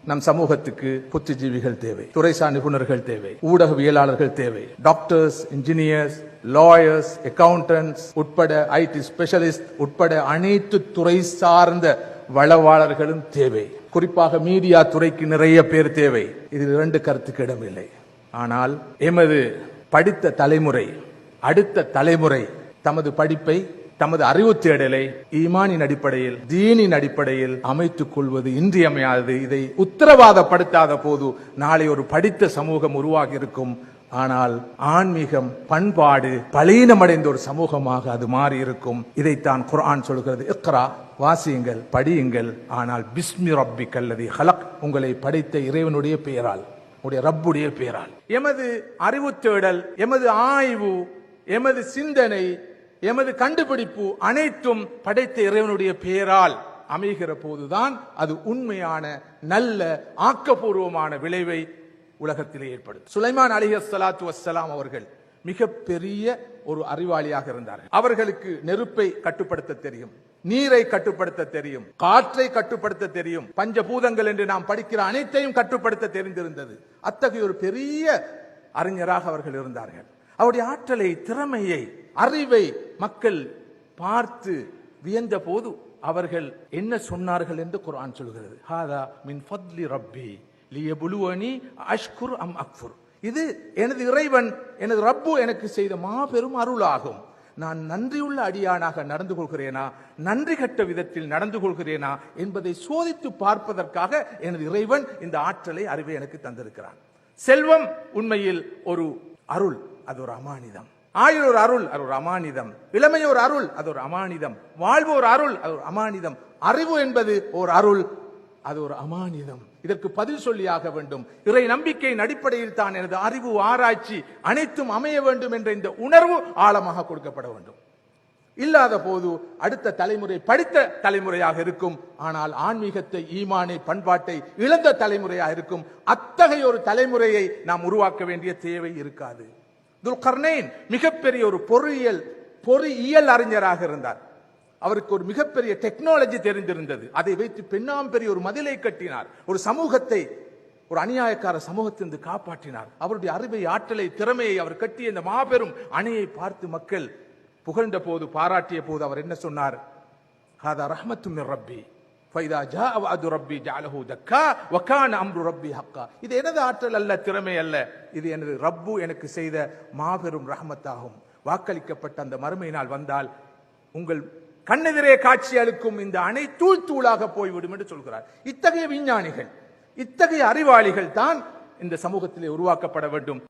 நம் சமூகத்துக்கு புத்திஜீவிகள் தேவை, துறைசார் நிபுணர்கள் தேவை, ஊடகவியலாளர்கள் தேவை, டாக்டர்ஸ், இன்ஜினியர்ஸ், லாயர்ஸ், அக்கவுண்டன்ட்ஸ் உட்பட ஐடி ஸ்பெஷலிஸ்ட் உட்பட அனைத்து துறை சார்ந்த வளவாளர்களும் தேவை. குறிப்பாக மீடியா துறைக்கு நிறைய பேர் தேவை. இதில் இரண்டு கருத்துக்கு இடமில்லை. ஆனால் எமது படித்த தலைமுறை, அடுத்த தலைமுறை தமது படிப்பை, தமது அறிவு தேடலை ஈமானின் அடிப்படையில், தீனின் அடிப்படையில் அமைத்துக் கொள்வது இன்றியமையாதது. இதை உத்தரவாதப்படுத்தாத போது நாளை ஒரு படித்த சமூகம் உருவாகி இருக்கும். ஆனால் ஆன்மீகம், பண்பாடு பலீனமடைந்த ஒரு சமூகமாக அது மாறி இருக்கும். இதைத்தான் குர்ஆன் சொல்கிறது. இக்ரா, வாசியுங்கள், படியுங்கள், ஆனால் பிஸ்மி ரப்பிக் அல்லதி ஹலக், உங்களை படைத்த இறைவனுடைய பெயரால், உடைய ரப்புடைய பெயரால். எமது அறிவு தேடல், எமது ஆய்வு, எமது சிந்தனை, எமது கண்டுபிடிப்பு அனைத்தும் படைத்த இறைவனுடைய பெயரால் அமைகிற போதுதான் அது உண்மையான நல்ல ஆக்கப்பூர்வமான விளைவை உலகத்திலே ஏற்படுத்தும். சுலைமான் அலைஹிஸ்ஸலாத்து வஸ்ஸலாம் அவர்கள் மிகப்பெரிய ஒரு அறிவாளியாக இருந்தார்கள். அவர்களுக்கு நெருப்பை கட்டுப்படுத்த தெரியும், நீரை கட்டுப்படுத்த தெரியும், காற்றை கட்டுப்படுத்த தெரியும், பஞ்சபூதங்கள் என்று நாம் படிக்கிற அனைத்தையும் கட்டுப்படுத்த தெரிந்திருந்தது. அத்தகைய ஒரு பெரிய அறிஞராக அவர்கள் இருந்தார்கள். அவருடைய ஆற்றலை, திறமையை, அறிவை மக்கள் பார்த்து வியந்த போது அவர்கள் என்ன சொன்னார்கள் என்று குர்ஆன் சொல்கிறது. ஹாதா மின் ஃபத்லி ரப்பி லியப்லுவனி அஷ்குர் அம் அக்ஃபுர். இது எனது இறைவன், எனது ரப்பு எனக்கு செய்த மாபெரும் அருளாகும். நான் நன்றியுள்ள அடியானாக நடந்து கொள்கிறேனா, நன்றி கட்ட விதத்தில் நடந்து கொள்கிறேனா என்பதை சோதித்து பார்ப்பதற்காக எனது இறைவன் இந்த ஆற்றலை, அறிவை எனக்கு தந்திருக்கிறான். செல்வம் உண்மையில் ஒரு அருள், அது ஒரு அமானிதம். ஆயுள் ஒரு அருள், அது ஒரு அமானிதம். இளமை ஒரு அருள், அது ஒரு அமானிதம். வாழ்வு ஒரு அருள், அது ஒரு அமானிதம். அறிவு என்பது ஒரு அருள், அது ஒரு அமானிதம். இதற்கு பதில் சொல்லியாக வேண்டும். இறை நம்பிக்கையின் அடிப்படையில் தான் எனது அறிவு, ஆராய்ச்சி அனைத்தும் அமைய வேண்டும் என்ற இந்த உணர்வு ஆழமாக கொடுக்கப்பட வேண்டும். இல்லாத போது அடுத்த தலைமுறை படித்த தலைமுறையாக இருக்கும். ஆனால் ஆன்மீகத்தை, ஈமானை, பண்பாட்டை இழந்த தலைமுறையாக இருக்கும். அத்தகைய ஒரு தலைமுறையை நாம் உருவாக்க வேண்டிய தேவை இருக்காது. துல்கர்னைன் மிகப்பெரிய ஒரு பொறியியல் அறிஞராக இருந்தார். அவருக்கு ஒரு மிகப்பெரிய டெக்னாலஜி தெரிந்திருந்தது. அதை வைத்து பெண்ணாம் பெரிய ஒரு மதிலை கட்டினார். ஒரு சமூகத்தை, ஒரு அநியாயக்கார சமூகத்திலிருந்து காப்பாற்றினார். அவருடைய அறிவை, ஆற்றலை, திறமையை அவர் கட்டிய இந்த மாபெரும் அணையை பார்த்து மக்கள் புகழ்ந்த போது, பாராட்டிய போது அவர் என்ன சொன்னார்? ஹாதா ரஹ்மத்தும் மிர் ரப்பி ஃபைதா ஜாஅ வஅது ரப்பி ஜஅலஹு தக்கா வ கான அம்ரு ரப்பி ஹக்கா. இது எனது ஆற்றல் அல்ல, திறமை அல்ல, இது எனது ரப்பு எனக்கு செய்த மாபெரும் ரஹ்மத்தாகும். வாக்களிக்கப்பட்ட அந்த மறுமை நாள் வந்தால் உங்கள் கண்ணெதிரே காட்சி அளிக்கும் இந்த அணை தூள் தூளாக போய்விடும் என்று சொல்கிறார். இத்தகைய விஞ்ஞானிகள், இத்தகைய அறிவாளிகள் தான் இந்த சமூகத்திலே உருவாக்கப்பட வேண்டும்.